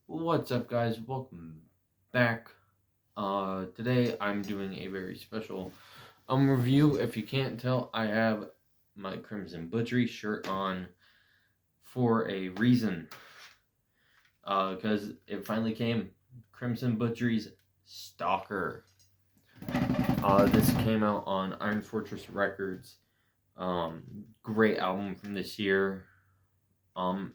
What's up, guys? Welcome back. Today I'm doing a very special review. If you can't tell, I have my Crimson Butchery shirt on for a reason. Because it finally came. Crimson Butchery's Stalker. This came out on Iron Fortress Records. Great album from this year. Um,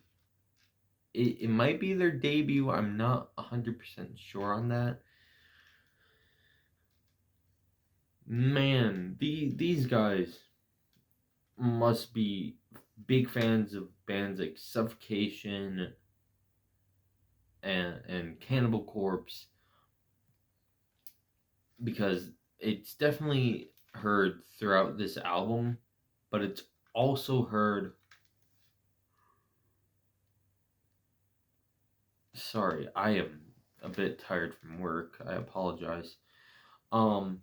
it might be their debut. I'm not 100% sure on that. Man, these guys must be big fans of bands like Suffocation and Cannibal Corpse, because it's definitely heard throughout this album, but it's also heard. Sorry, I am a bit tired from work. I apologize. Um,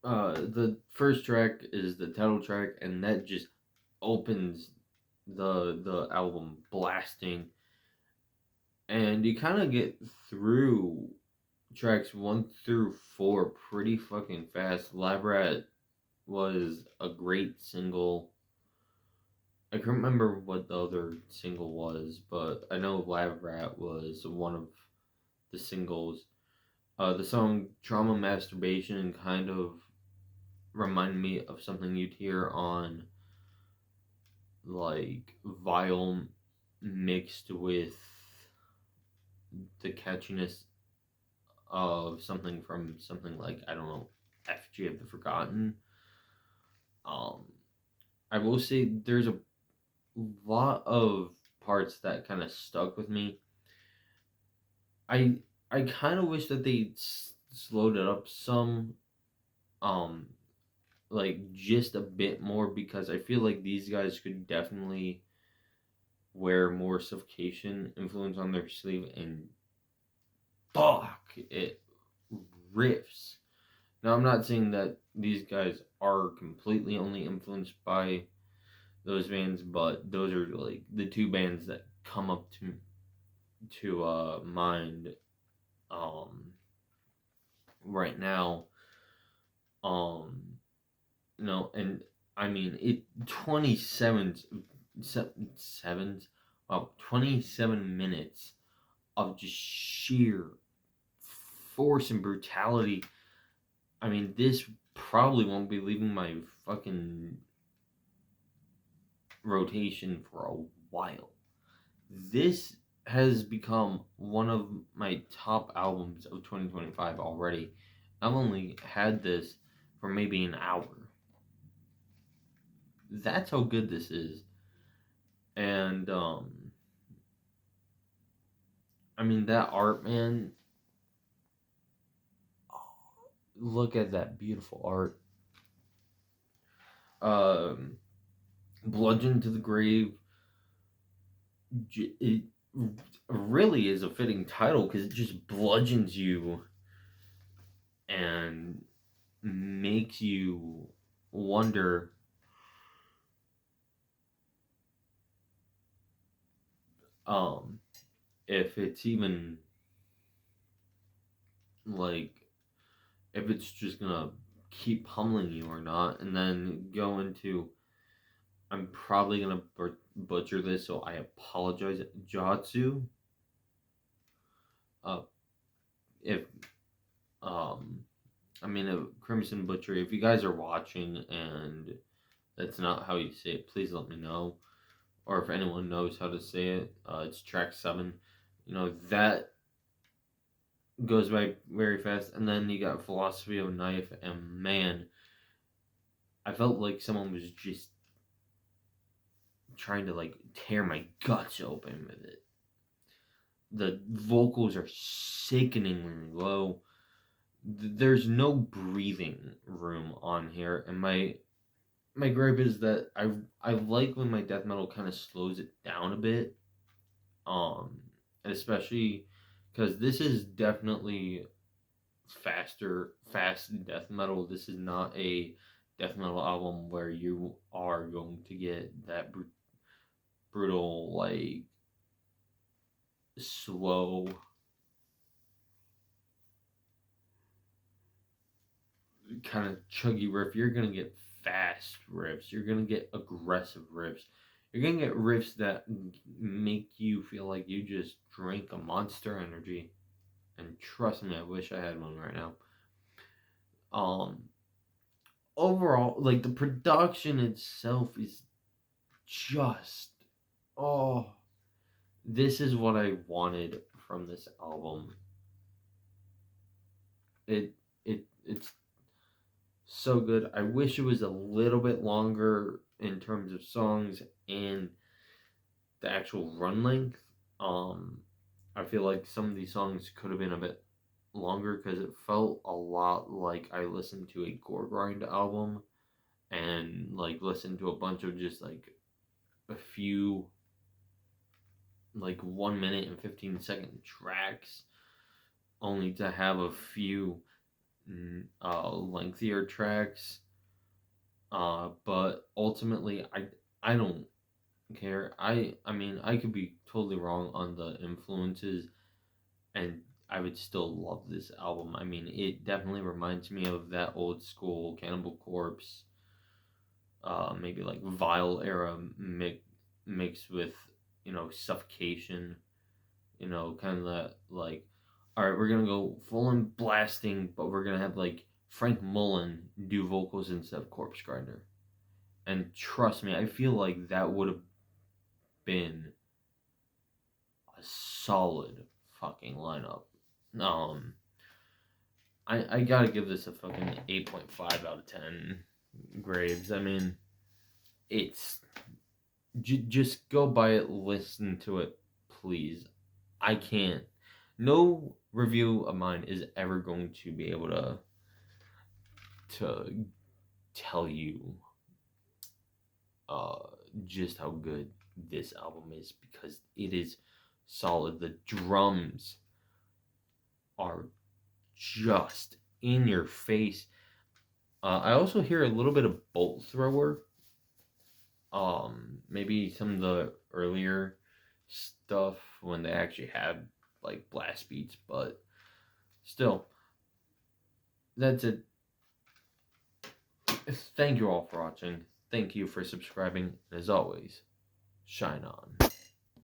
the first track is the title track, and that just opens the album blasting, and you kind of get through tracks 1 through 4 pretty fucking fast. Lab Rat was a great single. I can't remember what the other single was, but I know Lab Rat was one of the singles. The song Trauma Masturbation kind of reminded me of something you'd hear on like Vile mixed with the catchiness of something from something like, I don't know, FG of the Forgotten. Um, I will say there's a lot of parts that kind of stuck with me. I I kind of wish that they slowed it up some, um, like just a bit more, because I feel like these guys could definitely wear more Suffocation influence on their sleeve, and fuck, it riffs. Now, I'm not saying that these guys are completely only influenced by those bands, but those are like the two bands that come up to mind um right now. Um no, and I mean it 27 sevens wow, 27 minutes of just sheer force and brutality. I mean, this probably won't be leaving my fucking rotation for a while. This has become one of my top albums of 2025 already. I've only had this for maybe an hour. That's how good this is. And I mean, that art, man. Look at that beautiful art. Um Bludgeon to the Grave, it really is a fitting title because it just bludgeons you and makes you wonder, um if it's even like, if it's just gonna keep pummeling you or not, and then go into, I'm probably gonna butcher this, so I apologize, Jatsu. uh if um I mean, a Crimson Butchery, if you guys are watching and that's not how you say it, please let me know. Or if anyone knows how to say it, it's track 7. That goes by very fast. And then you got Philosophy of a Knife, and man, I felt like someone was just trying to like tear my guts open with it. The vocals are sickeningly low. There's no breathing room on here, and my gripe is that I like when my death metal kind of slows it down a bit, and especially because this is definitely fast death metal. This is not a death metal album where you are going to get that brutal, like slow, kind of chuggy riff. You're gonna get fast riffs. You're gonna get aggressive riffs. You're gonna get riffs that make you feel like you just drank a Monster Energy. And trust me, I wish I had one right now. Um, Overall, like the production itself is just, oh, this is what I wanted from this album. It's so good. I wish it was a little bit longer in terms of songs and the actual run length. Um, I feel like some of these songs could have been a bit longer because it felt a lot like I listened to a gore grind album and like listened to a bunch of just like a few like 1 minute and 15-second tracks only to have a few lengthier tracks. But ultimately, I don't care. I mean, I could be totally wrong on the influences, and I would still love this album. I mean, it definitely reminds me of that old school Cannibal Corpse, maybe like Vile era mixed with Suffocation. Kind of that like, all right, we're gonna go full on blasting, but we're gonna have like Frank Mullen do vocals instead of Corpse Grinder. And trust me, I feel like that would have been a solid fucking lineup. Um, I gotta give this a fucking 8.5 out of 10 Graves. I mean, it's just go buy it, listen to it, please. I can't. No review of mine is ever going to be able to tell you uh just how good this album is because it is solid. The drums are just in your face. I also hear a little bit of Bolt Thrower. Maybe some of the earlier stuff when they actually had like blast beats, but still, that's it. Thank you all for watching. Thank you for subscribing. And as always, shine on.